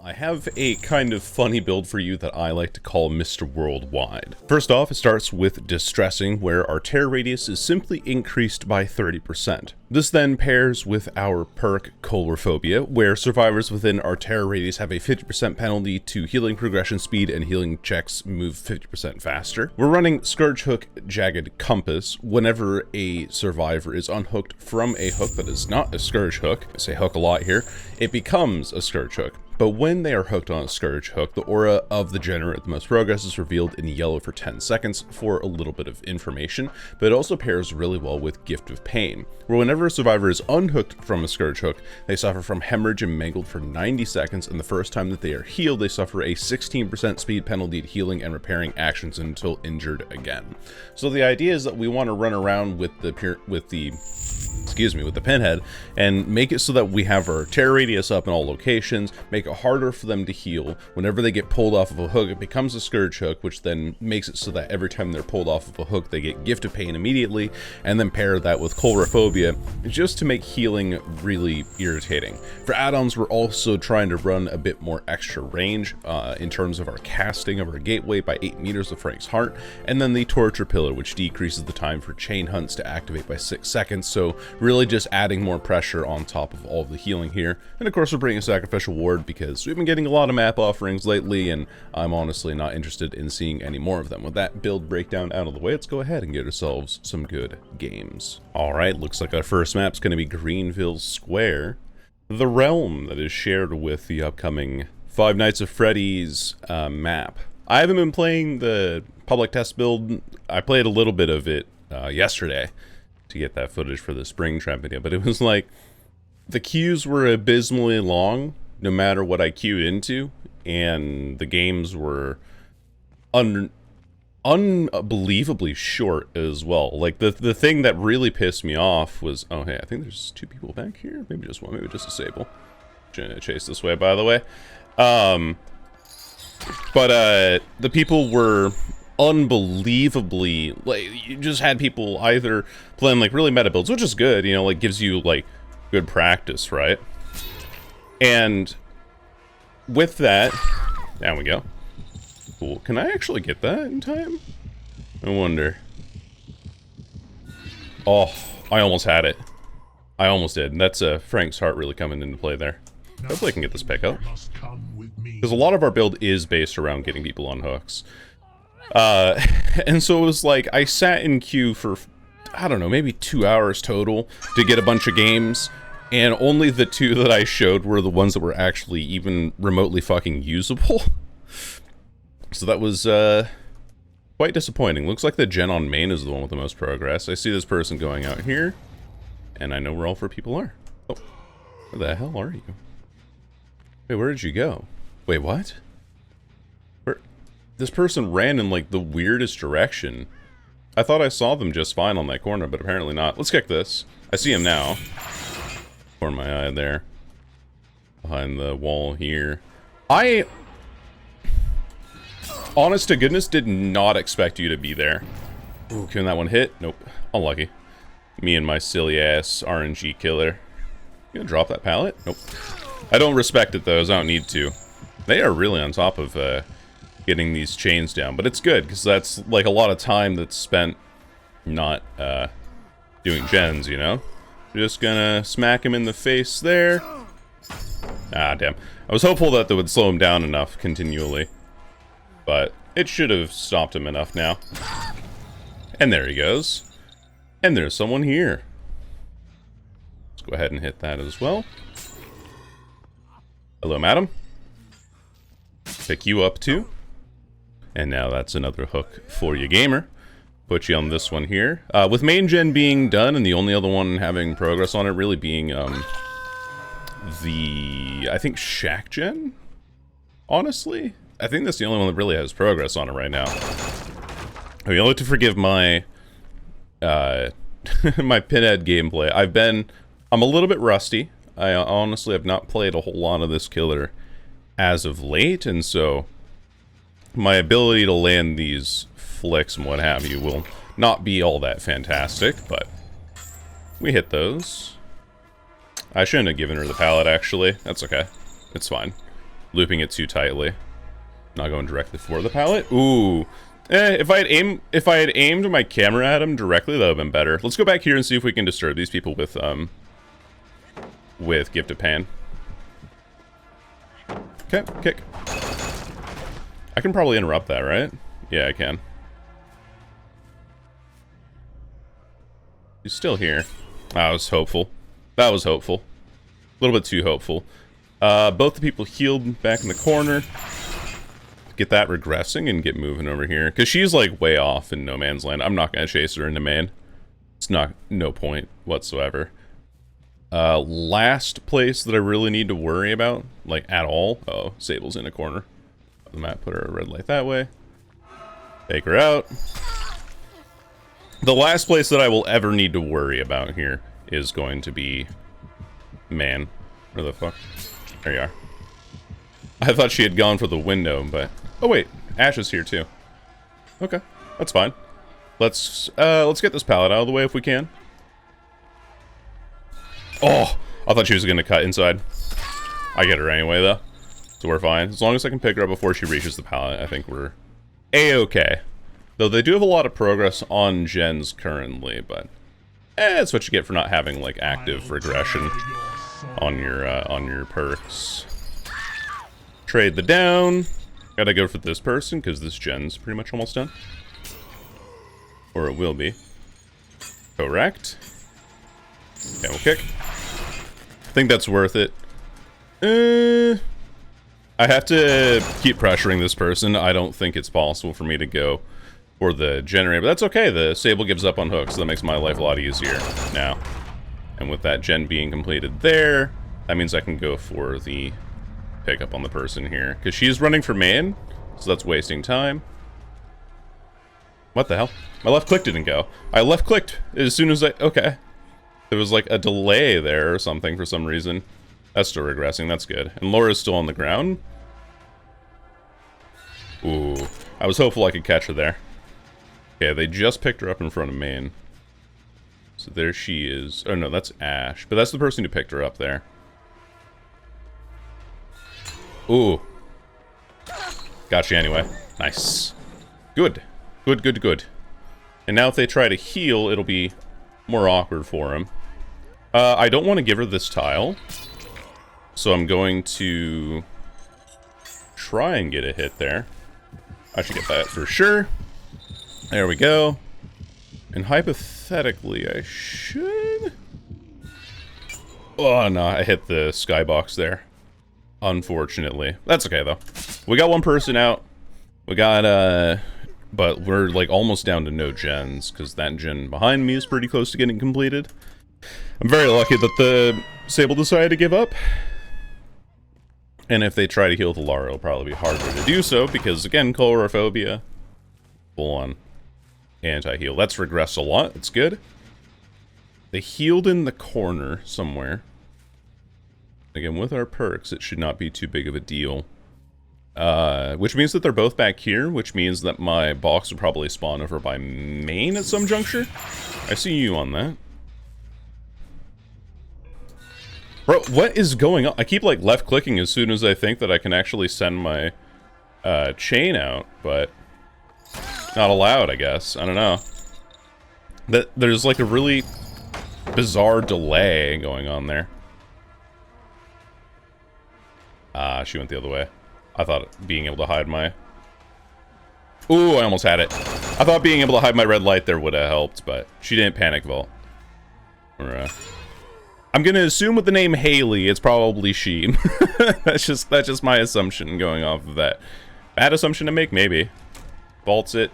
I have a kind of funny build for you that I like to call Mr. Worldwide. First off, it starts with Distressing, where our tear radius is simply increased by 30%. This then pairs with our perk Coulrophobia, where survivors within our tear radius have a 50% penalty to healing progression speed and healing checks move 50% faster. We're running Scourge Hook Jagged Compass. Whenever a survivor is unhooked from a hook that is not a Scourge Hook, I say hook a lot here, it becomes a Scourge Hook. But when they are hooked on a Scourge Hook, the aura of the generate the most progress is revealed in yellow for 10 seconds for a little bit of information, but it also pairs really well with Gift of Pain, where whenever a survivor is unhooked from a Scourge Hook, they suffer from hemorrhage and mangled for 90 seconds, and the first time that they are healed, they suffer a 16% speed penalty to healing and repairing actions until injured again. So the idea is that we want to run around with the Pinhead and make it so that we have our tear radius up in all locations, make it harder for them to heal. Whenever they get pulled off of a hook, it becomes a Scourge Hook, which then makes it so that every time they're pulled off of a hook, they get Gift of Pain immediately, and then pair that with Coulrophobia just to make healing really irritating. For add-ons, we're also trying to run a bit more extra range in terms of our casting of our gateway by 8 meters of Frank's Heart, and then the Torture Pillar, which decreases the time for chain hunts to activate by 6 seconds, so really just adding more pressure on top of all of the healing here. And of course we're bringing a Sacrificial Ward because we've been getting a lot of map offerings lately, and I'm honestly not interested in seeing any more of them. With that build breakdown out of the way, let's go ahead and get ourselves some good games. Alright, looks like our first map's going to be Greenville Square, the realm that is shared with the upcoming Five Nights at Freddy's map. I haven't been playing the public test build. I played a little bit of it yesterday to get that footage for the Springtrap video, but it was like the queues were abysmally long no matter what I queued into, and the games were unbelievably short as well. Like the thing that really pissed me off was, oh hey, I think there's 2 people back here, maybe just one, maybe just disable. Chase this way, by the way. But the people were unbelievably, like, you just had people either playing like really meta builds, which is good, you know, like gives you like good practice, right? And with that, down we go. Cool. Can I actually get that in time? I wonder. Oh, I almost had it. I almost did. That's Frank's Heart really coming into play there. Hopefully I can get this pick up, because a lot of our build is based around getting people on hooks. And so it was like, I sat in queue for, I don't know, maybe 2 hours total to get a bunch of games, and only the 2 that I showed were the ones that were actually even remotely fucking usable. So that was, quite disappointing. Looks like the gen on main is the one with the most progress. I see this person going out here, and I know where all 4 people are. Oh, where the hell are you? Wait, where did you go? Wait, what? This person ran in, like, the weirdest direction. I thought I saw them just fine on that corner, but apparently not. Let's kick this. I see him now. Corner my eye there. Behind the wall here. I, honest to goodness, did not expect you to be there. Ooh, can that one hit? Nope. Unlucky. Me and my silly-ass RNG killer. You gonna drop that pallet? Nope. I don't respect it, though, as I don't need to. They are really on top of, getting these chains down, but it's good because that's like a lot of time that's spent not doing gens, you know. Just gonna smack him in the face there. Ah, damn. I was hopeful that they would slow him down enough continually, but it should have stopped him enough now. And there he goes. And there's someone here. Let's go ahead and hit that as well. Hello, madam. Pick you up too. And now that's another hook for you, gamer. Put you on this one here. With main gen being done and the only other one having progress on it really being I think Shack gen? Honestly? I think that's the only one that really has progress on it right now. I mean, you'll have to forgive my my Pinhead gameplay. I'm a little bit rusty. I honestly have not played a whole lot of this killer as of late, and so my ability to land these flicks and what have you will not be all that fantastic, but we hit those. I shouldn't have given her the pallet, actually. That's okay. It's fine. looping it too tightly. Not going directly for the pallet. Ooh. If I had aimed my camera at him directly, that would have been better. Let's go back here and see if we can disturb these people with Gift of Pan. Okay, kick. I can probably interrupt that, right? Yeah, I can. He's still here. That was hopeful. That was hopeful. A little bit too hopeful. Both the people healed back in the corner. Get that regressing and get moving over here. Because she's like way off in no man's land. I'm not going to chase her into main. It's no point whatsoever. Last place that I really need to worry about, like at all. Oh, Sable's in a corner of the map. Put her a red light that way. Take her out. The last place that I will ever need to worry about here is going to be man. Where the fuck? There you are. I thought she had gone for the window, but oh wait, Ash is here too. Okay, that's fine. Let's get this pallet out of the way if we can. Oh, I thought she was gonna cut inside. I get her anyway though, so we're fine. As long as I can pick her up before she reaches the pallet, I think we're a-okay. Though they do have a lot of progress on gens currently, but that's what you get for not having like active regression on your perks. Trade the down. Gotta go for this person because this gen's pretty much almost done, or it will be. Correct. Okay, we'll kick. I think that's worth it. I have to keep pressuring this person. I don't think it's possible for me to go for the generator, but that's okay. The Sable gives up on hooks, so that makes my life a lot easier now. And with that gen being completed there, that means I can go for the pickup on the person here. Because she's running for main, so that's wasting time. What the hell? My left click didn't go. I left clicked as soon as I... Okay. There was like a delay there or something for some reason. That's still regressing, that's good. And Laura's still on the ground. Ooh. I was hopeful I could catch her there. Okay, they just picked her up in front of main. So there she is. Oh no, that's Ash. But that's the person who picked her up there. Ooh. Got you anyway. Nice. Good. Good, good, good. And now if they try to heal, it'll be more awkward for him. I don't want to give her this tile. So I'm going to try and get a hit there. I should get that for sure. There we go. And hypothetically, I should... Oh, no, I hit the skybox there. Unfortunately. That's okay, though. We got one person out. We got, but we're, like, almost down to no gens, because that gen behind me is pretty close to getting completed. I'm very lucky that the Sable decided to give up. And if they try to heal the Lara, it'll probably be harder to do so, because, again, Coulrophobia. Full on anti-heal. That's regressed a lot. It's good. They healed in the corner somewhere. Again, with our perks, it should not be too big of a deal. Which means that they're both back here, which means that my box would probably spawn over by main at some juncture. I see you on that. Bro, what is going on? I keep, like, left-clicking as soon as I think that I can actually send my chain out, but not allowed, I guess. I don't know. There's, like, a really bizarre delay going on there. Ah, she went the other way. I thought being able to hide my... Ooh, I almost had it. I thought being able to hide my red light there would have helped, but she didn't panic vault. Or, I'm gonna assume with the name Haley, it's probably she. that's just my assumption going off of that. Bad assumption to make, maybe. Vaults it.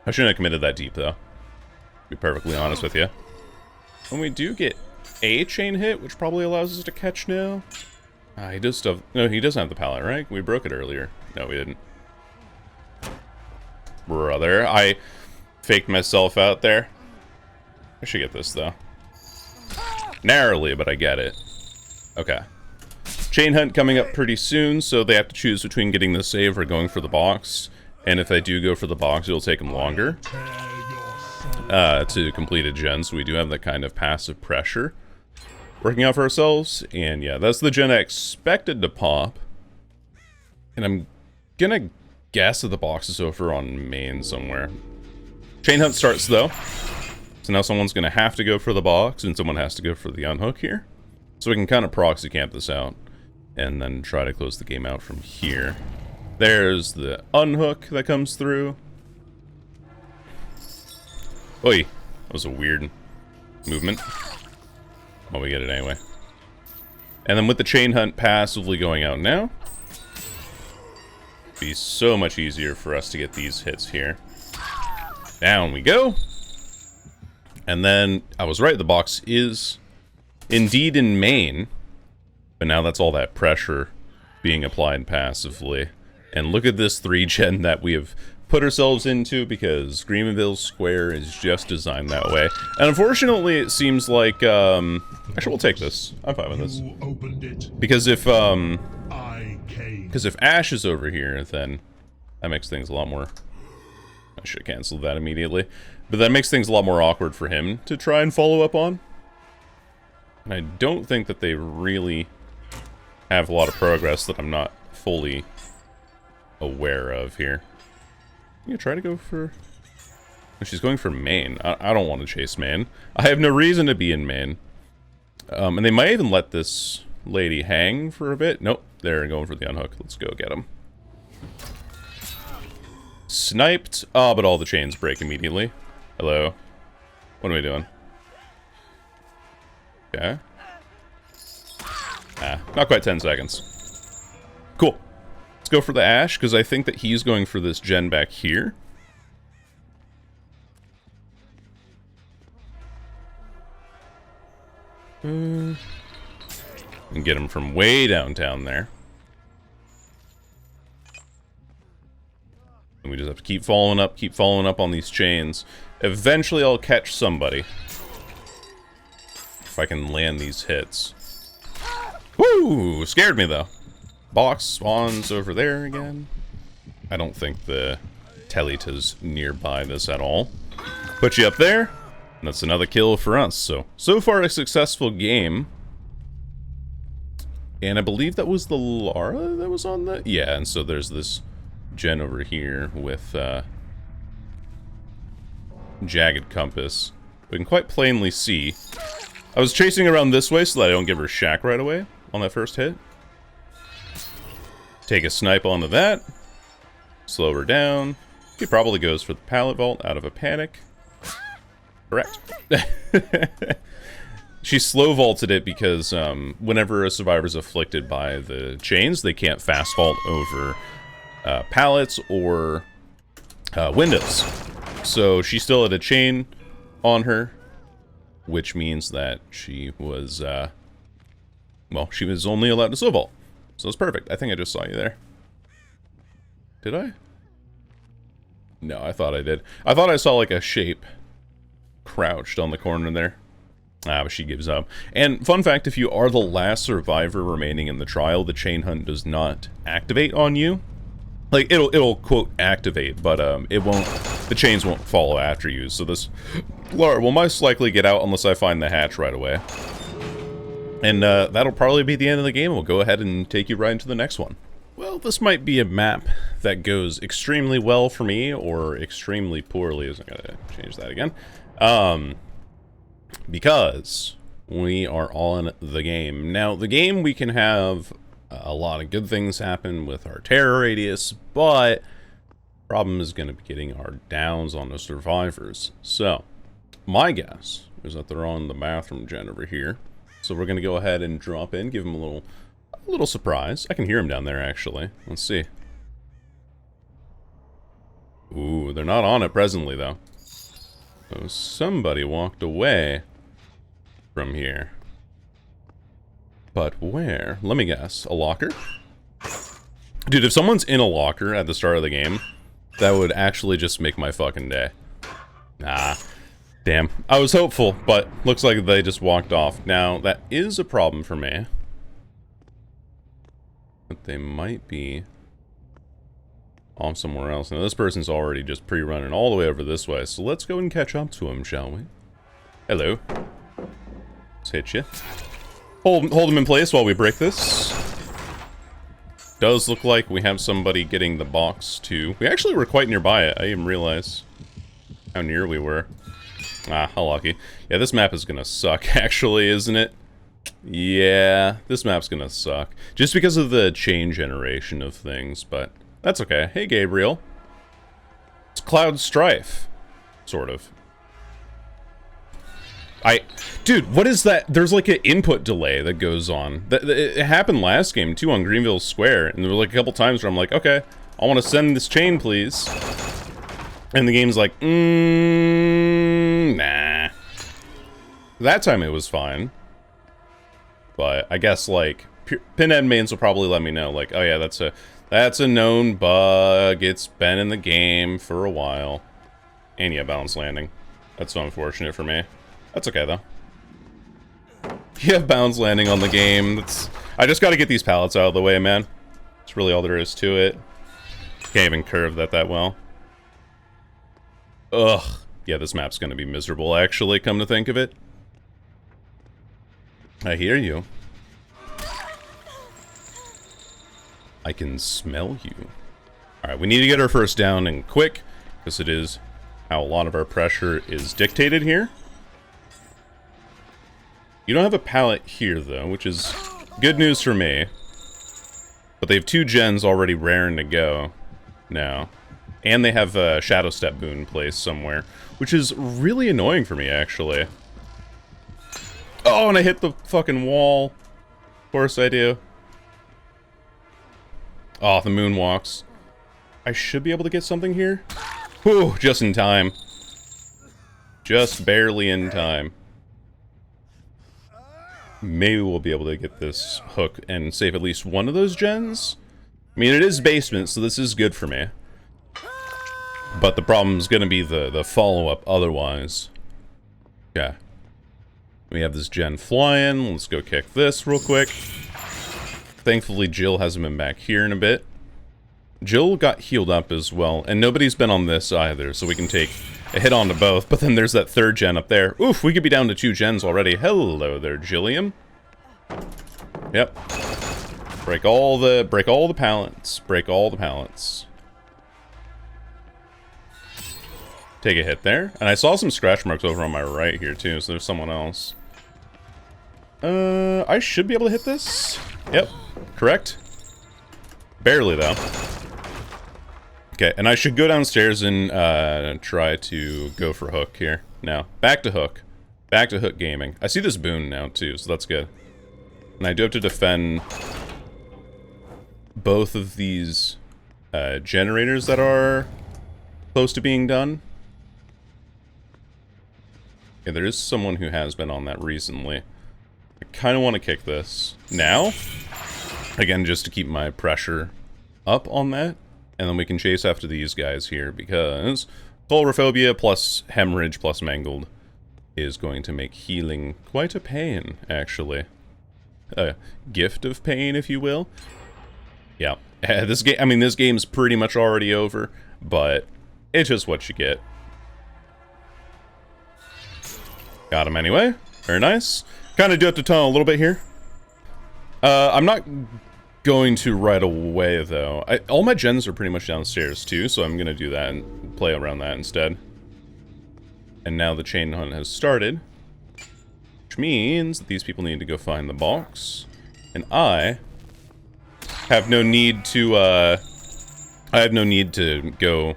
I shouldn't have committed that deep, though. To be perfectly honest with you. When we do get a chain hit, which probably allows us to catch now. He does stuff. No, he doesn't have the pallet, right? We broke it earlier. No, we didn't. Brother, I faked myself out there. I should get this, though. Narrowly, but I get it. Okay. Chain hunt coming up pretty soon, so they have to choose between getting the save or going for the box. And if they do go for the box, it'll take them longer to complete a gen, so we do have that kind of passive pressure working out for ourselves. And yeah, that's the gen I expected to pop. And I'm gonna guess that the box is over on main somewhere. Chain hunt starts though. So now someone's gonna have to go for the box and someone has to go for the unhook here. So we can kind of proxy camp this out and then try to close the game out from here. There's the unhook that comes through. Oi, that was a weird movement. Well, we get it anyway. And then with the chain hunt passively going out now, it'd be so much easier for us to get these hits here. Down we go. And then, I was right, the box is indeed in main. But now that's all that pressure being applied passively. And look at this 3-gen that we have put ourselves into, because Greenville Square is just designed that way. And unfortunately, it seems like, actually, we'll take this. I'm fine with this. Because if Ash is over here, then that makes things a lot more... I should have canceled that immediately. But that makes things a lot more awkward for him to try and follow up on. And I don't think that they really have a lot of progress that I'm not fully aware of here. You try to go for... She's going for main. I don't want to chase main. I have no reason to be in main. And they might even let this lady hang for a bit. Nope, they're going for the unhook. Let's go get him. Sniped. Oh, but all the chains break immediately. Hello. What am I doing? Okay. Ah, not quite 10 seconds. Cool. Let's go for the Ash, because I think that he's going for this gen back here. And get him from way downtown there. And we just have to keep following up on these chains. Eventually I'll catch somebody. If I can land these hits. Woo! Scared me though. Box spawns over there again. I don't think the Telita's nearby this at all. Put you up there. And that's another kill for us. So far a successful game. And I believe that was the Lara that was on that? Yeah, and so there's this gen over here with Jagged compass. We can quite plainly see. I was chasing around this way so that I don't give her shack right away on that first hit. Take a snipe onto that. Slow her down. He probably goes for the pallet vault out of a panic. Correct. She slow vaulted it because whenever a survivor's afflicted by the chains, they can't fast vault over pallets or windows. So she still had a chain on her, which means that she was, well, she was only allowed to slow vault. So it's perfect. I think I just saw you there. Did I? No, I thought I did. I thought I saw like a shape crouched on the corner there. Ah, but she gives up. And fun fact, if you are the last survivor remaining in the trial, the chain hunt does not activate on you. Like, it'll quote activate, but it won't, the chains won't follow after you. So this Lara will most likely get out unless I find the hatch right away. And that'll probably be the end of the game. We'll go ahead and take you right into the next one. Well, this might be a map that goes extremely well for me, or extremely poorly. I gotta change that again. Because we are on the game. Now, the game, we can have a lot of good things happen with our terror radius, but problem is going to be getting our downs on the survivors. So, my guess is that they're on the bathroom gen over here. So we're going to go ahead and drop in, give them a little surprise. I can hear them down there, actually. Let's see. Ooh, they're not on it presently, though. So somebody walked away from here. But where? Let me guess. A locker? Dude, if someone's in a locker at the start of the game, that would actually just make my fucking day. Nah. Damn. I was hopeful, but looks like they just walked off. Now, that is a problem for me. But they might be off somewhere else. Now, this person's already just pre-running all the way over this way, so let's go and catch up to him, shall we? Hello. Let's hit you. Hold him in place while we break this. Does look like we have somebody getting the box, too. We actually were quite nearby it. I didn't realize how near we were. Ah, how lucky. Yeah, this map is gonna suck, actually, isn't it? Yeah, this map's gonna suck. Just because of the chain generation of things, but that's okay. Hey, Gabriel. It's Cloud Strife. Sort of. Dude, what is that? There's like an input delay that goes on. It happened last game, too, on Greenville Square. And there were like a couple times where I'm like, okay, I want to send this chain, please. And the game's like, nah. That time it was fine. But I guess, like, Pinhead mains will probably let me know, like, oh yeah, that's a known bug. It's been in the game for a while. And yeah, balance landing. That's so unfortunate for me. That's okay, though. You have bounce landing on the game. I just gotta get these pallets out of the way, man. That's really all there is to it. Can't even curve that well. Ugh. Yeah, this map's gonna be miserable, actually, come to think of it. I hear you. I can smell you. Alright, we need to get our first down and quick, because it is how a lot of our pressure is dictated here. You don't have a pallet here, though, which is good news for me. But they have 2 gens already raring to go now. And they have a Shadow Step boon placed somewhere, which is really annoying for me, actually. Oh, and I hit the fucking wall. Of course I do. Oh, the moonwalks. I should be able to get something here. Whew, just in time. Just barely in time. Maybe we'll be able to get this hook and save at least one of those gens. I mean, it is basement, so this is good for me. But the problem is going to be the follow-up otherwise. Yeah. We have this gen flying. Let's go kick this real quick. Thankfully, Jill hasn't been back here in a bit. Jill got healed up as well, and nobody's been on this either, so we can take a hit onto both. But then there's that 3rd gen up there. Oof, we could be down to 2 gens already. Hello there, Jilliam. Yep. Break all the pallets. Break all the pallets. Take a hit there. And I saw some scratch marks over on my right here too, so there's someone else. I should be able to hit this. Yep. Correct. Barely, though. Okay, and I should go downstairs and try to go for hook here. Now, back to hook. Back to hook gaming. I see this boon now, too, so that's good. And I do have to defend both of these generators that are close to being done. Okay, there is someone who has been on that recently. I kind of want to kick this now. Again, just to keep my pressure up on that. And then we can chase after these guys here, because Coulrophobia plus Hemorrhage plus Mangled is going to make healing quite a pain, actually. A gift of pain, if you will. Yeah. This game, I mean, this game's pretty much already over, but it's just what you get. Got him anyway. Very nice. Kind of do have to tunnel a little bit here. I'm not going to right away, though. All my gens are pretty much downstairs, too, so I'm going to do that and play around that instead. And now the chain hunt has started, which means that these people need to go find the box. And I have no need to, go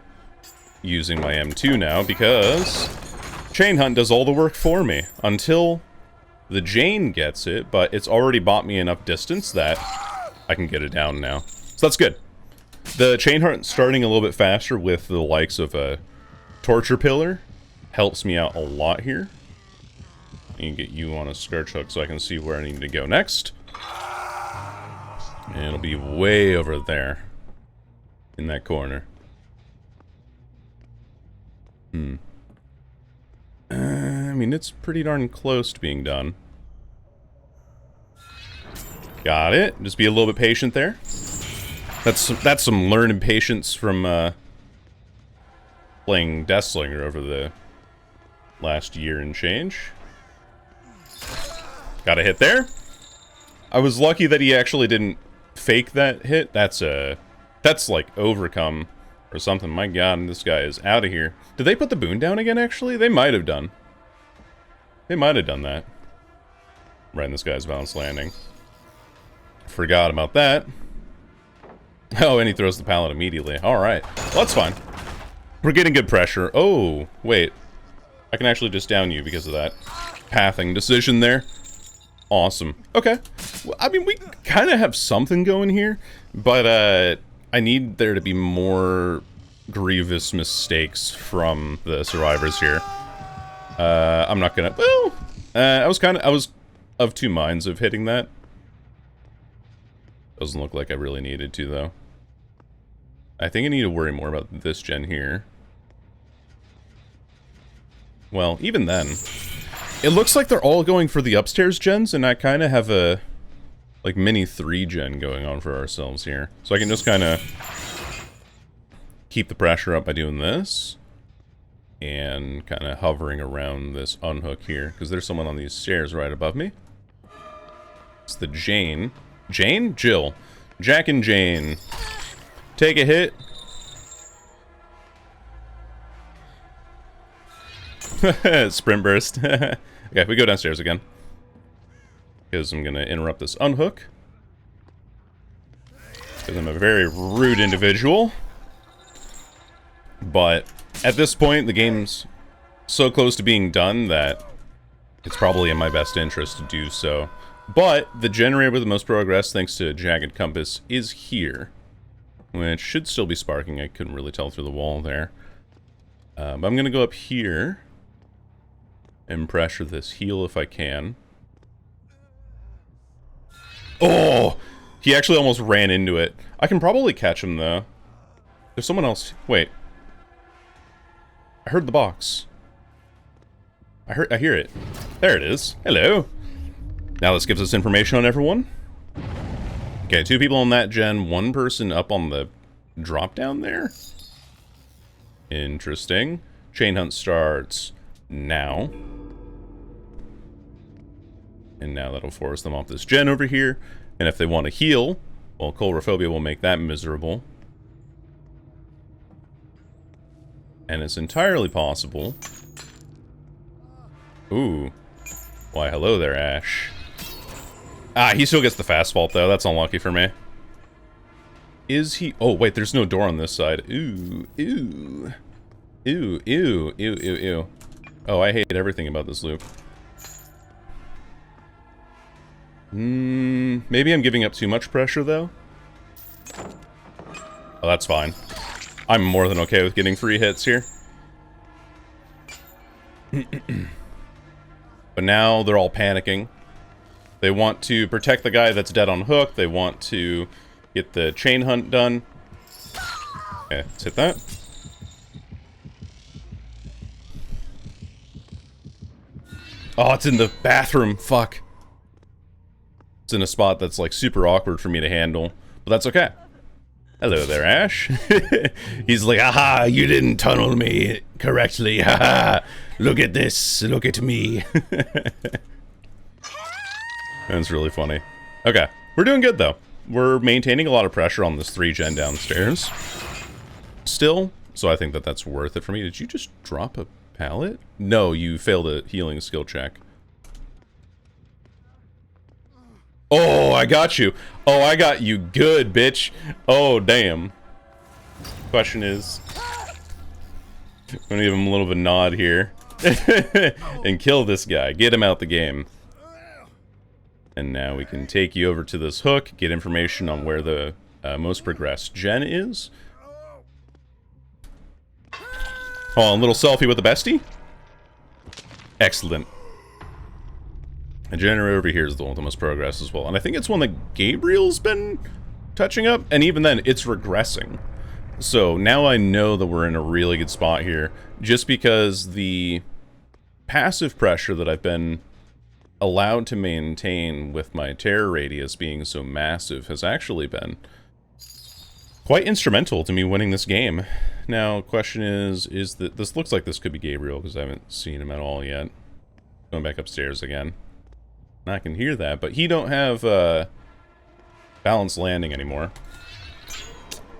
using my M2 now, because chain hunt does all the work for me until the Jane gets it, but it's already bought me enough distance that I can get it down now. So that's good. The chain hunt starting a little bit faster with the likes of a torture pillar helps me out a lot here. I can get you on a Scourge hook so I can see where I need to go next. And it'll be way over there in that corner. I mean, it's pretty darn close to being done. Got it. Just be a little bit patient there. That's some learned patience from playing Deathslinger over the last year and change. Got a hit there. I was lucky that he actually didn't fake that hit, that's like overcome or something. My god, this guy is out of here. Did they put the boon down again, actually? They might have done. They might have done that. Right in this guy's balanced landing. Forgot about that. Oh, and he throws the pallet immediately. Alright. Well, that's fine. We're getting good pressure. Oh, wait. I can actually just down you because of that pathing decision there. Awesome. Okay. Well, I mean, we kind of have something going here, but I need there to be more grievous mistakes from the survivors here. I'm not gonna... Well, I was of two minds of hitting that. Doesn't look like I really needed to, though. I think I need to worry more about this gen here. Well, even then, it looks like they're all going for the upstairs gens, and I kind of have a, like, mini 3-gen going on for ourselves here. So I can just kind of keep the pressure up by doing this, and kind of hovering around this unhook here, because there's someone on these stairs right above me. It's the Jane. Jane? Jill. Jack and Jane. Take a hit. Sprint burst. Okay, we go downstairs again. Because I'm going to interrupt this unhook. Because I'm a very rude individual. But at this point, the game's so close to being done that it's probably in my best interest to do so. But the generator with the most progress, thanks to Jagged Compass, is here. Which should still be sparking. I couldn't really tell through the wall there. But I'm going to go up here and pressure this heal if I can. Oh! He actually almost ran into it. I can probably catch him, though. There's someone else. Wait. I heard the box. I hear it. There it is. Hello. Now this gives us information on everyone. Okay, 2 people on that gen, 1 person up on the drop down there. Interesting. Chain hunt starts now. And now that'll force them off this gen over here. And if they want to heal, well, Coulrophobia will make that miserable. And it's entirely possible. Ooh. Why, hello there, Ash. Ah, he still gets the fast fault, though. That's unlucky for me. Is he... Oh, wait, there's no door on this side. Ooh, ooh. Ew, ew, ew, ew, ew. Oh, I hate everything about this loop. Maybe I'm giving up too much pressure, though. Oh, that's fine. I'm more than okay with getting free hits here. But now they're all panicking. They want to protect the guy that's dead on hook. They want to get the chain hunt done. Okay, let's hit that. Oh, it's in the bathroom. Fuck. It's in a spot that's, like, super awkward for me to handle. But that's okay. Hello there, Ash. He's like, aha, you didn't tunnel me correctly. Haha. Look at this. Look at me. That's really funny. Okay. We're doing good, though. We're maintaining a lot of pressure on this 3-gen downstairs. Still. So I think that that's worth it for me. Did you just drop a pallet? No, you failed a healing skill check. Oh, I got you. Oh, I got you good, bitch. Oh, damn. Question is... I'm gonna give him a little bit of a nod here. And kill this guy. Get him out the game. And now we can take you over to this hook, get information on where the most progressed gen is. Oh, a little selfie with the bestie? Excellent. The generator over here is the one with the most progress as well. And I think it's one that Gabriel's been touching up. And even then, it's regressing. So now I know that we're in a really good spot here. Just because the passive pressure that I've been allowed to maintain with my terror radius being so massive has actually been quite instrumental to me winning this game. Now, question is that this looks like this could be Gabriel because I haven't seen him at all yet. Going back upstairs again. I can hear that, but he don't have balance landing anymore.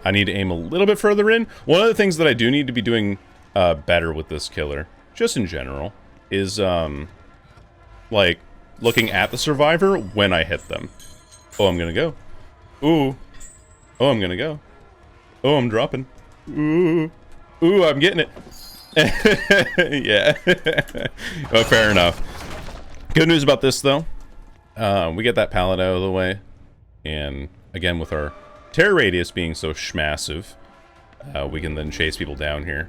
I need to aim a little bit further in. One of the things that I do need to be doing better with this killer, just in general, is like looking at the survivor when I hit them. Oh, I'm gonna go. Ooh. Oh, I'm gonna go. Oh, I'm dropping. Ooh. Ooh, I'm getting it. Yeah. Oh, fair enough. Good news about this, though. We get that pallet out of the way. And, again, with our terror radius being so massive, we can then chase people down here.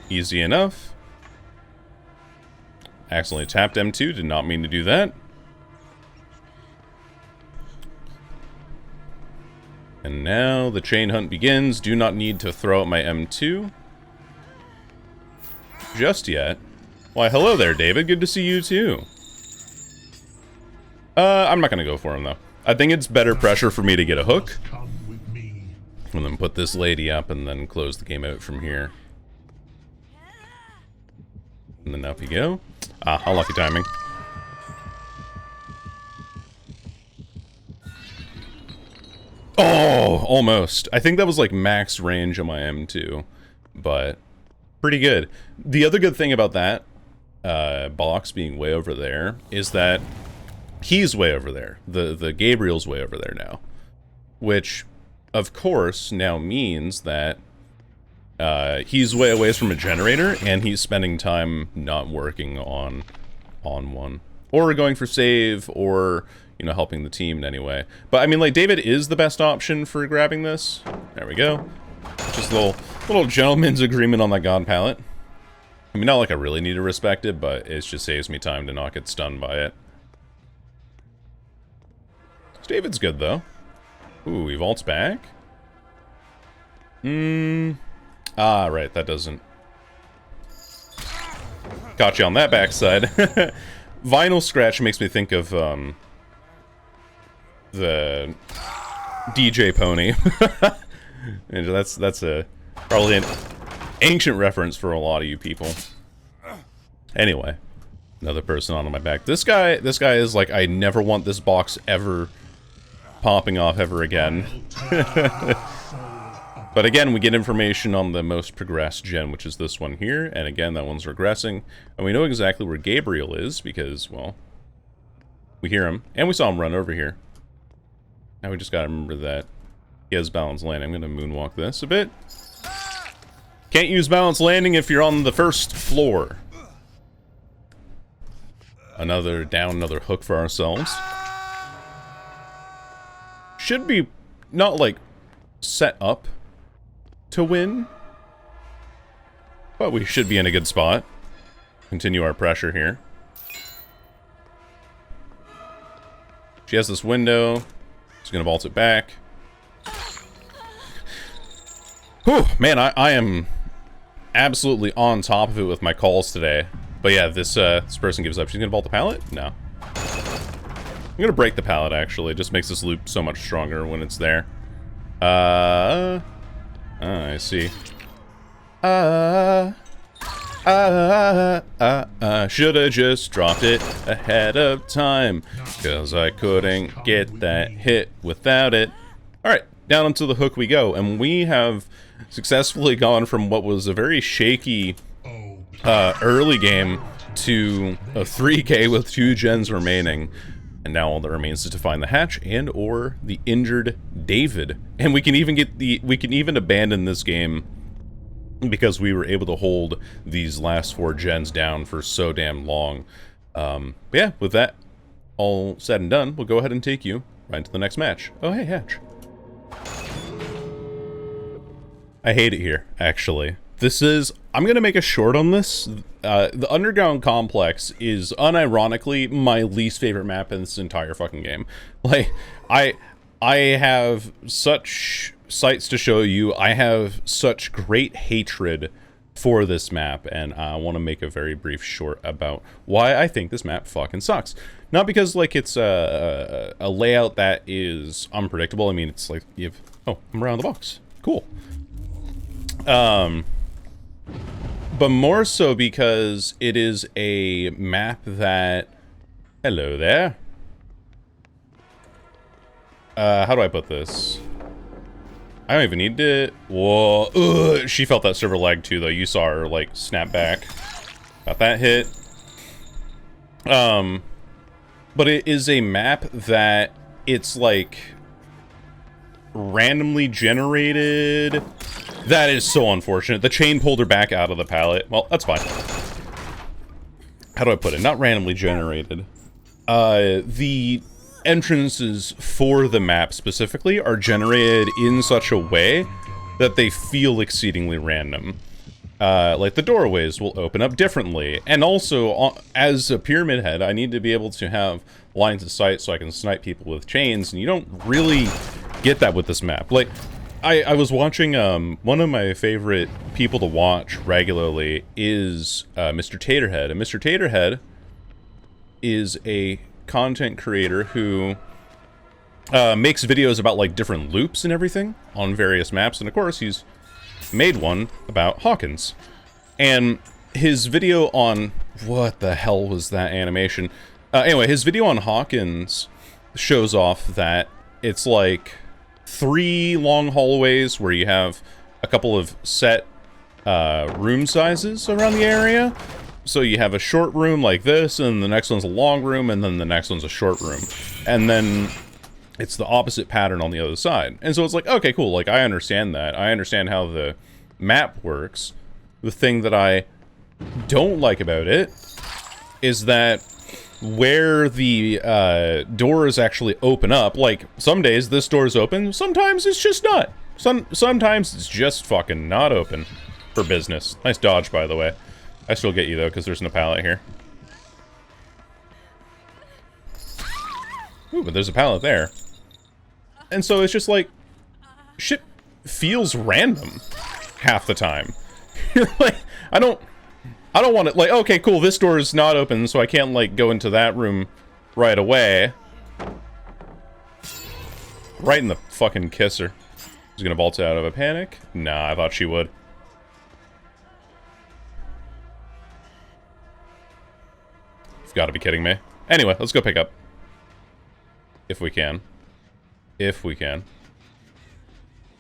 Easy enough. Accidentally tapped M2. Did not mean to do that. And now the chain hunt begins. Do not need to throw out my M2 just yet. Why, hello there, David. Good to see you, too. I'm not going to go for him, though. I think it's better pressure for me to get a hook. And then put this lady up and then close the game out from here. And then up you go. Ah, unlucky timing. Oh, almost. I think that was like max range on my M2, but pretty good. The other good thing about that box being way over there is that he's way over there. The Gabriel's way over there now, which of course now means that he's way away from a generator and he's spending time not working on one or going for save or, you know, helping the team in any way. But I mean, like, David is the best option for grabbing this. There we go. Just a little gentleman's agreement on that god pallet. I mean, not like I really need to respect it, but it just saves me time to not get stunned by it. David's good, though. Ooh, he vaults back? Ah, right, that doesn't... Got you on that backside. Vinyl scratch makes me think of, the DJ Pony. And that's a probably an ancient reference for a lot of you people. Anyway, another person on my back. This guy is like, I never want this box ever popping off ever again. But again, we get information on the most progressed gen, which is this one here. And again, that one's regressing. And we know exactly where Gabriel is because, well, we hear him. And we saw him run over here. Now we just gotta remember that he has balance landing. I'm gonna moonwalk this a bit. Can't use balance landing if you're on the first floor. Another down, another hook for ourselves. Should be not like set up to win, but we should be in a good spot. Continue our pressure here. She has this window. She's gonna vault it back. Whew, man, I am absolutely on top of it with my calls today. But yeah, this person gives up. She's gonna vault the pallet? No. I'm gonna break the pallet, actually. It just makes this loop so much stronger when it's there. I see. Shoulda just dropped it ahead of time, 'cause I couldn't get that hit without it. Alright, down onto the hook we go, and we have successfully gone from what was a very shaky early game to a 3K with 2 gens remaining. And now all that remains is to find the hatch and or the injured David. And we can even abandon this game because we were able to hold these last 4 gens down for so damn long. Yeah, with that all said and done, we'll go ahead and take you right to the next match. Oh, hey, hatch. I hate it here, actually. This is... I'm gonna make a short on this. The Underground Complex is unironically my least favorite map in this entire fucking game. Like, I have such sights to show you. I have such great hatred for this map, and I want to make a very brief short about why I think this map fucking sucks. Not because, like, it's a layout that is unpredictable. I mean, it's like, you've... Oh, I'm around the box. Cool. But more so because it is a map that... Hello there. How do I put this? I don't even need to... Whoa. Ugh. She felt that server lag too, though. You saw her, like, snap back. Got that hit. But it is a map that it's, like, randomly generated. That is so unfortunate. The chain pulled her back out of the pallet. Well, that's fine. How do I put it? Not randomly generated. The entrances for the map specifically are generated in such a way that they feel exceedingly random. Like the doorways will open up differently. And also, as a pyramid head, I need to be able to have lines of sight so I can snipe people with chains, and you don't really get that with this map. Like, I was watching, one of my favorite people to watch regularly is Mr. Taterhead. And Mr. Taterhead is a content creator who makes videos about, like, different loops and everything on various maps. And of course, he's made one about Hawkins. And his video on... What the hell was that animation? Anyway, his video on Hawkins shows off that it's like 3 long hallways where you have a couple of set room sizes around the area. So you have a short room like this, and the next one's a long room, and then the next one's a short room. And then it's the opposite pattern on the other side. And so it's like, okay, cool, like, I understand that. I understand how the map works. The thing that I don't like about it is that where the doors actually open up, like, some days this door is open, sometimes it's just not. Sometimes it's just fucking not open for business. Nice dodge, by the way. I still get you, though, because there's no pallet here. Ooh, but there's a pallet there. And so it's just like, shit feels random half the time. You're like, I don't want it, like, okay, cool, this door is not open, so I can't, like, go into that room right away. Right in the fucking kisser. She's gonna vault out of a panic? Nah, I thought she would. You've got to be kidding me. Anyway, let's go pick up. If we can. If we can.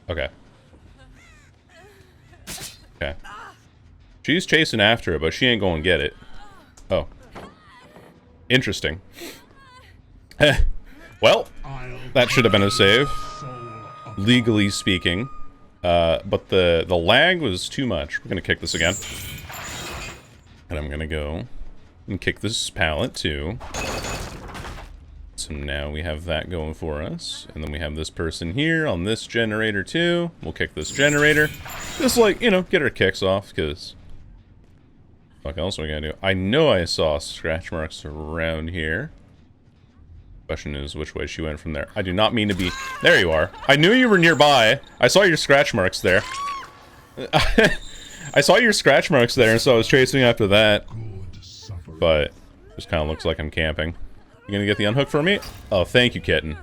Okay. Okay. She's chasing after it, but she ain't gonna get it. Oh. Interesting. Well, that should have been a save. Legally speaking. But the lag was too much. We're gonna kick this again. And I'm gonna go and kick this pallet too. So now we have that going for us. And then we have this person here on this generator too. We'll kick this generator. Just like, you know, get our kicks off, because... What else are we gonna do? I know I saw scratch marks around here. Question is which way she went from there. I do not mean to be... There you are. I knew you were nearby. I saw your scratch marks there. I saw your scratch marks there, and so I was chasing after that. But just kind of looks like I'm camping. You gonna get the unhook for me? Oh, thank you, kitten.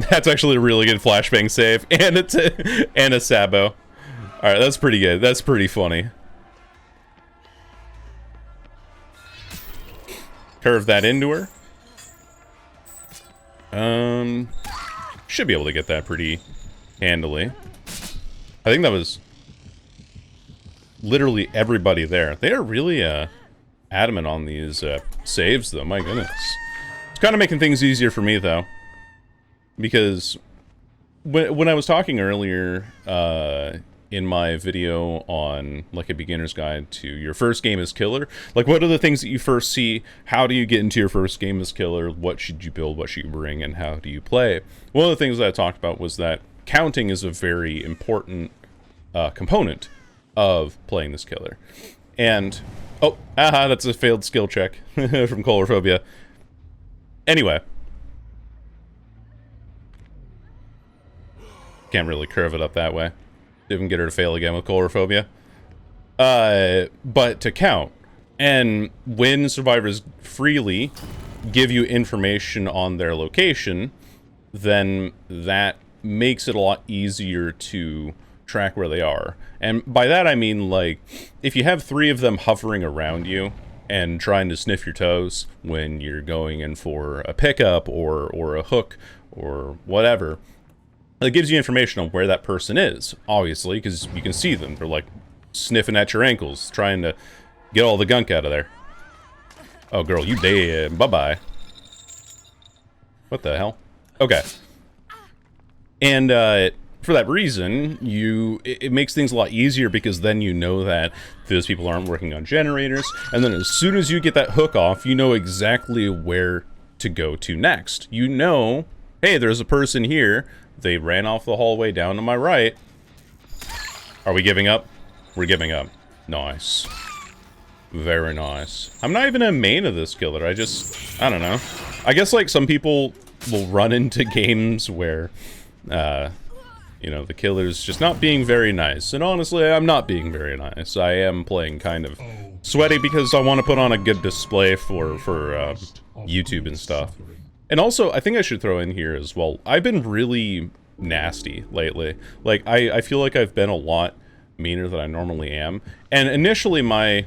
That's actually a really good flashbang save, and a sabo. All right, that's pretty good. That's pretty funny. Curve that into her. Should be able to get that pretty handily. I think that was literally everybody there. They are really adamant on these saves, though. My goodness. It's kind of making things easier for me, though. Because when I was talking earlier in my video on, like, a beginner's guide to your first game as killer, like, what are the things that you first see? How do you get into your first game as killer? What should you build? What should you bring? And how do you play? One of the things that I talked about was that counting is a very important component of playing this killer. And... Oh, aha, that's a failed skill check from Coulrophobia. Anyway. Can't really curve it up that way. Didn't get her to fail again with Coulrophobia. But to count. And when survivors freely give you information on their location, then that makes it a lot easier to track where they are. And by that I mean, like, if you have 3 of them hovering around you and trying to sniff your toes when you're going in for a pickup or a hook or whatever. It gives you information on where that person is, obviously, because you can see them. They're like sniffing at your ankles, trying to get all the gunk out of there. Oh, girl, you dead. Bye-bye. What the hell? Okay. And for that reason, it makes things a lot easier, because then you know that those people aren't working on generators, and then as soon as you get that hook off, you know exactly where to go to next. You know, hey, there's a person here. They ran off the hallway down to my right. Are we giving up? We're giving up. Nice. Very nice. I'm not even a main of this killer. I don't know. I guess, like, some people will run into games where, you know, the killer's just not being very nice. And honestly, I'm not being very nice. I am playing kind of sweaty because I want to put on a good display for YouTube and stuff. And also, I think I should throw in here as well, I've been really nasty lately. Like, I feel like I've been a lot meaner than I normally am. And initially my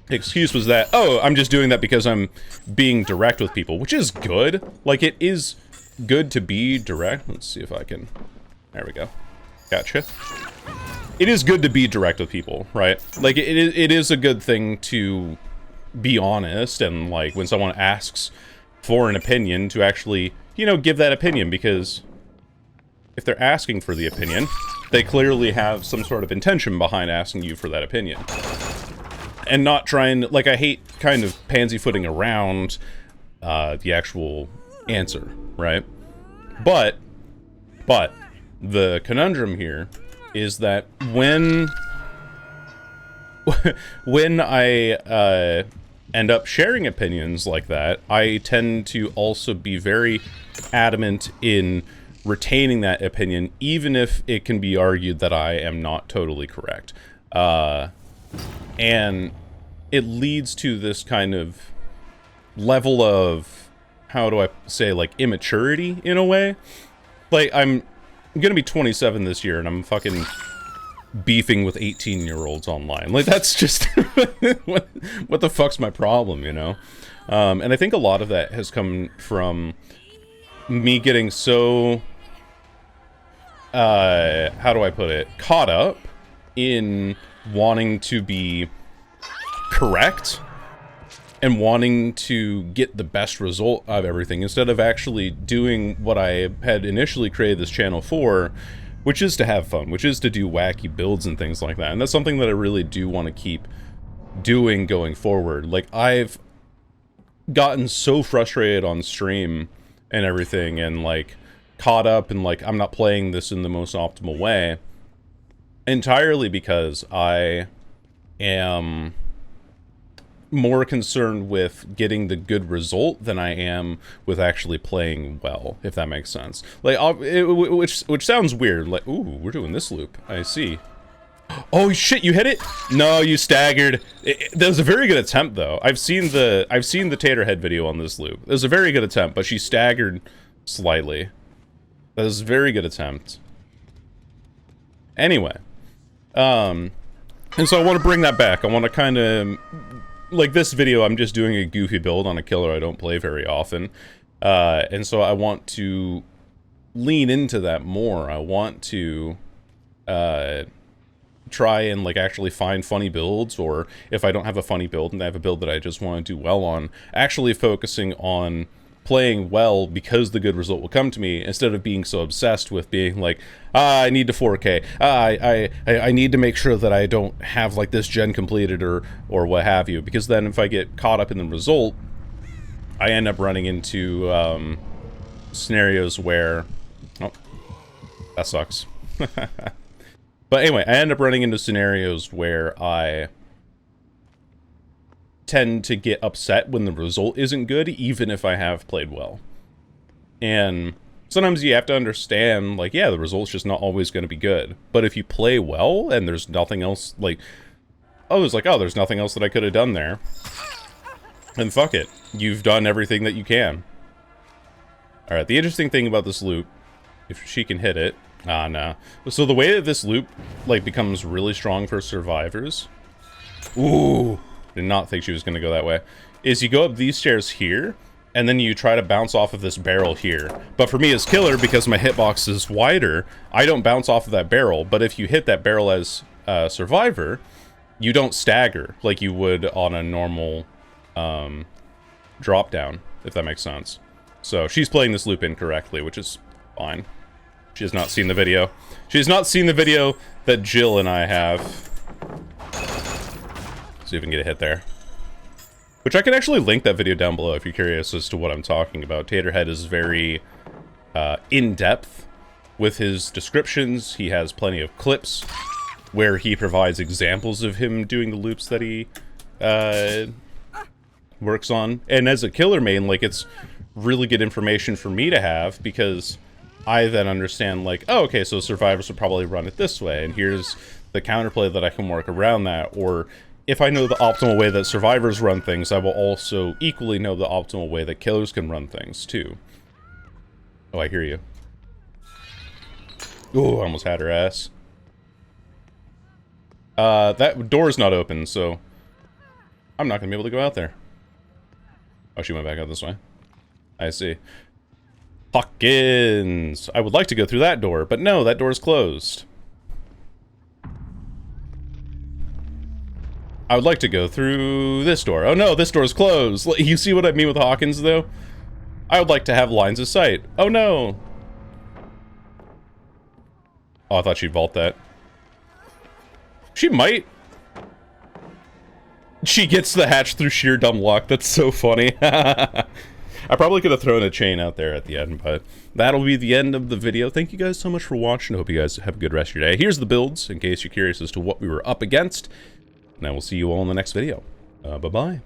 excuse was that, oh, I'm just doing that because I'm being direct with people, which is good. Like, it is good to be direct. Let's see if I can... There we go. Gotcha. It is good to be direct with people, right? Like, it is a good thing to be honest, and, like, when someone asks for an opinion, to actually, you know, give that opinion, because if they're asking for the opinion, they clearly have some sort of intention behind asking you for that opinion. And not trying, like, I hate kind of pansy-footing around the actual answer, right? But, the conundrum here is that when I end up sharing opinions like that, I tend to also be very adamant in retaining that opinion, even if it can be argued that I am not totally correct. And it leads to this kind of level of, how do I say, like, immaturity in a way. Like, I'm gonna be 27 this year, and I'm fucking beefing with 18-year-olds online. Like, that's just what the fuck's my problem, you know? And I think a lot of that has come from me getting so, how do I put it, caught up in wanting to be correct and wanting to get the best result of everything, instead of actually doing what I had initially created this channel for, which is to have fun, which is to do wacky builds and things like that. And that's something that I really do want to keep doing going forward. Like, I've gotten so frustrated on stream and everything, and, like, caught up, and, like, I'm not playing this in the most optimal way, entirely because I am more concerned with getting the good result than I am with actually playing well, if that makes sense. Like, which sounds weird. Like, ooh, we're doing this loop. I see. Oh shit, you hit it? No, you staggered. That was a very good attempt, though. I've seen the Taterhead video on this loop. It was a very good attempt, but she staggered slightly. That was a very good attempt. Anyway, and so I want to bring that back. I want to kind of, like, this video, I'm just doing a goofy build on a killer I don't play very often, and so I want to lean into that more. I want to try and, like, actually find funny builds, or if I don't have a funny build and I have a build that I just want to do well on, actually focusing on playing well because the good result will come to me, instead of being so obsessed with being like, I need to 4K, I need to make sure that I don't have, like, this gen completed, or what have you, because then if I get caught up in the result, I end up running into scenarios where, oh, that sucks. But anyway, I end up running into scenarios where I tend to get upset when the result isn't good, even if I have played well. And sometimes you have to understand, like, yeah, the result's just not always going to be good. But if you play well, and there's nothing else, like, there's nothing else that I could have done there, then fuck it. You've done everything that you can. Alright, the interesting thing about this loop, if she can hit it, nah. So the way that this loop, like, becomes really strong for survivors, ooh, did not think she was going to go that way, is you go up these stairs here, and then you try to bounce off of this barrel here. But for me as killer, because my hitbox is wider, I don't bounce off of that barrel. But if you hit that barrel as survivor, you don't stagger like you would on a normal drop down, if that makes sense. So she's playing this loop incorrectly, which is fine. She has not seen the video. She has not seen the video that Jill and I have. See if we can get a hit there. Which I can actually link that video down below if you're curious as to what I'm talking about. Taterhead is very in-depth with his descriptions. He has plenty of clips where he provides examples of him doing the loops that he works on. And as a killer main, like, it's really good information for me to have, because I then understand, like, oh, okay, so survivors would probably run it this way, and here's the counterplay that I can work around that. Or if I know the optimal way that survivors run things, I will also equally know the optimal way that killers can run things, too. Oh, I hear you. Oh, I almost had her ass. That door's not open, so I'm not gonna be able to go out there. Oh, she went back out this way. I see. Hawkins! I would like to go through that door, but no, that door's closed. I would like to go through this door. Oh no, this door's closed. You see what I mean with Hawkins, though? I would like to have lines of sight. Oh no! Oh, I thought she'd vault that. She might. She gets the hatch through sheer dumb luck. That's so funny. I probably could have thrown a chain out there at the end, but that'll be the end of the video. Thank you guys so much for watching. I hope you guys have a good rest of your day. Here's the builds, in case you're curious as to what we were up against. And I will see you all in the next video. Bye-bye.